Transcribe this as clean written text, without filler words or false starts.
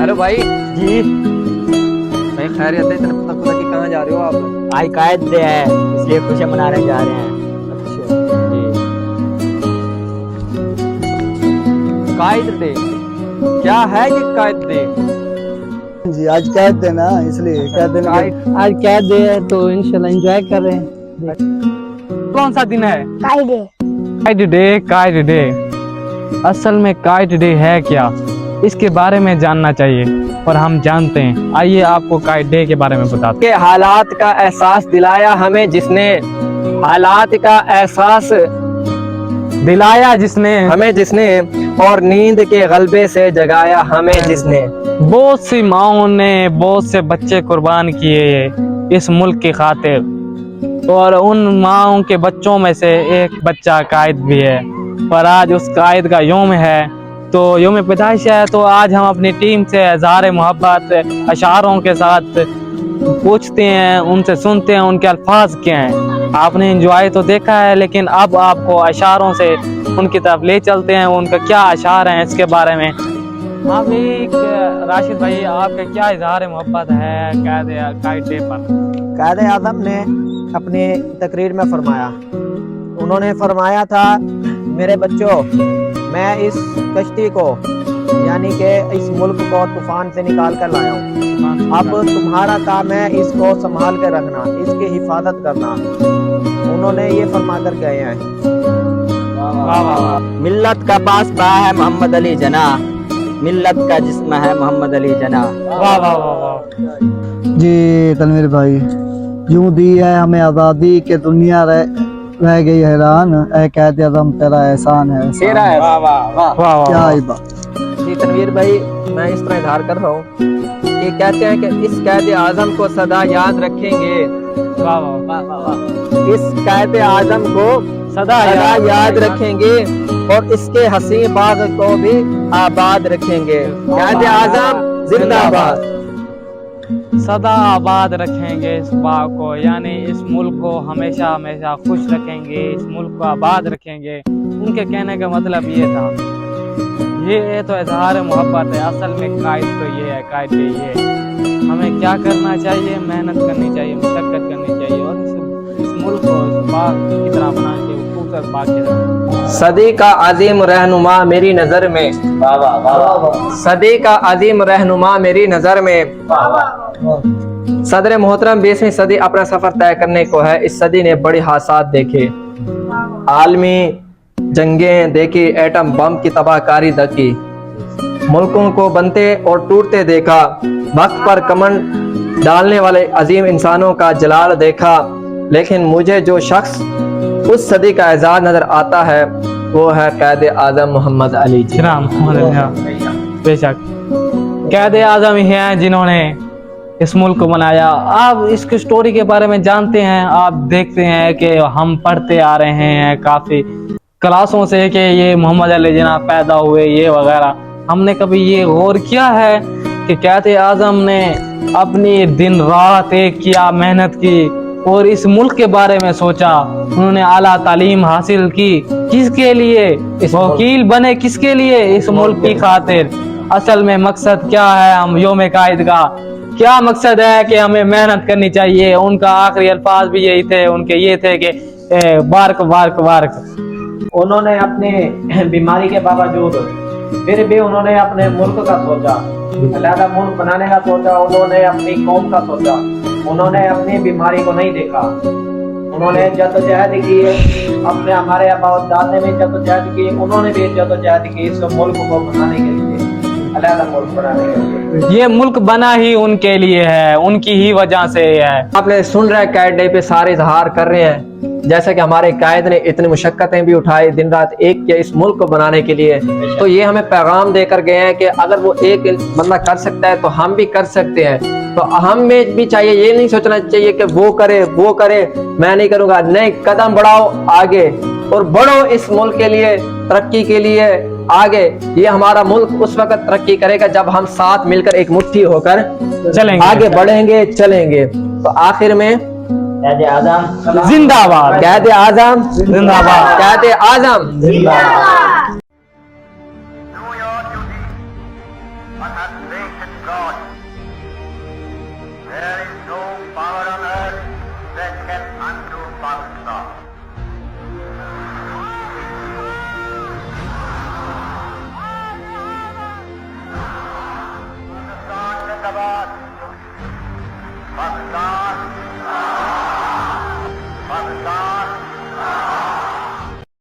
Hello भाई। जी भाई खैरियत है? इतने पता खुदा कि कहाँ जा रहे हो आप? आज कायद डे है, इसलिए खुशियाँ मनाने जा रहे हैं। अच्छा जी कायद डे क्या है ये कायद डे? जी आज कैद देना इसलिए कैद देने के कायद आज कैद डे है तो इंशाल्लाह एंजॉय कर रहे हैं। कौन सा दिन है? कायदे कायद डे। कायद डे असल में कायद डे है क्या, इसके बारे में जानना चाहिए और हम जानते हैं। आइए आपको कायद डे के बारे में बताते हैं। हालात का एहसास दिलाया हमें जिसने, हालात का एहसास दिलाया जिसने हमें, जिसने और नींद के गलबे से जगाया हमें जिसने। बहुत सी माओं ने बहुत से बच्चे कुर्बान किए इस मुल्क की खातिर, और उन माओं के बच्चों में से एक बच्चा कायद भी है। और आज उस कायद का यौम है, तो यौम पैदाइश है, तो आज हम अपनी टीम से इज़हार मोहब्बत अशारों के साथ पूछते हैं, उनसे सुनते हैं उनके अल्फाज क्या हैं। आपने एंजॉय तो देखा है, लेकिन अब आपको अशारों से उनकी तरफ ले चलते हैं, उनका क्या अशार हैं इसके बारे में। हाँ भाई राशिद भाई, आपका क्या इज़हार मोहब्बत है कायद डे पर? कायद आज़म ने अपनी तकरीर में फरमाया, उन्होंने फरमाया था, मेरे बच्चों मैं इस कश्ती को यानी कि इस मुल्क को तूफान से निकाल कर लाया हूँ। अब तुम्हारा काम है इसको संभाल कर रखना, इसकी हिफाजत करना। उन्होंने ये फरमा कर गए हैं। मिल्लत का पासबा है मोहम्मद अली जना, मिल्लत का जिस्म है मोहम्मद अली जना। वाह वाह वाह वाह। जी तनवीर भाई, यूं दी है हमें आज़ादी के दुनिया रह गई हैरान, ऐ कैद आज़म तेरा एहसान है। तेरा है। वाह वाह वाह वाह क्या वाह। ही बात। जी तनवीर भाई, मैं इस तरह इजहार कर रहा हूँ कि कहते हैं कि इस कैद आज़म को सदा याद रखेंगे, वाह वाह वाह वाह। इस कैद आज़म को सदा सदा याद रखेंगे और इसके हसी बाग को भी आबाद रखेंगे। कैद आज़म जिंदाबाद। सदा आबाद रखेंगे इस बाग को, यानी इस मुल्क को हमेशा हमेशा खुश रखेंगे, इस मुल्क को आबाद रखेंगे। उनके कहने का मतलब ये था। ये तो इज़हार मोहब्बत है। असल में कायद तो ये है, कायद ये है। हमें क्या करना चाहिए? मेहनत करनी चाहिए, मशक्कत करनी चाहिए, और इस मुल्क को इस बाग की तरह बनाना चाहिए, खूबसूरत बाग की तरह। सदी का अजीम रहनुमा मेरी नजर में, सदी का अजीम रहनुमा मेरी नजर में। सदर मोहतरम 20वीं सदी अपना सफर तय करने को है। इस सदी ने बड़ी हादसात देखे, आलमी जंगें देखी, एटम बम की तबाहकारी देखी, मुल्कों को बनते और टूटते देखा, वक्त पर कमन डालने वाले अजीम इंसानों का जलाल देखा। लेकिन मुझे जो शख्स उस सदी का एजाज नजर आता है वो है कैद आज़म मोहम्मद अली जी। बेशक कैद आज़म ही हैं जिन्होंने इस मुल्क को बनाया। आप इसकी स्टोरी के बारे में जानते हैं, आप देखते हैं कि हम पढ़ते आ रहे हैं काफ़ी क्लासों से कि ये मोहम्मद अली जिन्ना पैदा हुए, ये वगैरह। हमने कभी ये गौर किया है कि कैद आज़म ने अपनी दिन रात एक किया, मेहनत की और इस मुल्क के बारे में सोचा। उन्होंने आला तालीम हासिल की, किसके लिए? इस वकील बने, किसके लिए? इस मुल्क की खातिर। असल में मकसद क्या है? हम योम कायद का क्या मकसद है कि हमें मेहनत करनी चाहिए। उनका आखिरी अल्फाज भी यही थे, उनके ये थे कि बारक बारक बारक। उन्होंने अपनी बीमारी के बावजूद फिर भी उन्होंने अपने मुल्क का सोचा, अलहदा मुल्क बनाने का सोचा, उन्होंने अपनी कौम का सोचा, उन्होंने अपनी बीमारी को नहीं देखा। उन्होंने जद्दोजहद की, अपने हमारे आबाद ने भी जद्दोजहद की, उन्होंने भी जद्दोजहद की इस मुल्क को बनाने के लिए, अलहदा मुल्क बनाने के लिए। ये मुल्क बना ही उनके लिए है, उनकी ही वजह से है। आपने सुन रहे कैद डे पे सारे इजहार कर रहे हैं, जैसे कि हमारे कायद ने इतनी मुशक्कतें भी उठाई दिन रात एक किया इस मुल्क को बनाने के लिए। तो ये हमें पैगाम देकर गए हैं कि अगर वो एक बंदा कर सकता है तो हम भी कर सकते हैं। तो हम में भी चाहिए, ये नहीं सोचना चाहिए कि वो करे मैं नहीं करूंगा। नहीं, कदम बढ़ाओ आगे और बढ़ो इस मुल्क के लिए, तरक्की के लिए आगे। ये हमारा मुल्क उस वक्त तरक्की करेगा जब हम साथ मिलकर एक मुट्ठी होकर चलेंगे, आगे बढ़ेंगे, चलेंगे। तो आखिर में कैद आज़म जिंदाबाद, कैद आज़म जिंदाबाद, कैद आज़म जिंदाबाद। Do your duty, but at late God. There is no power on earth that can undo Pakistan. Pakistan Zindabad.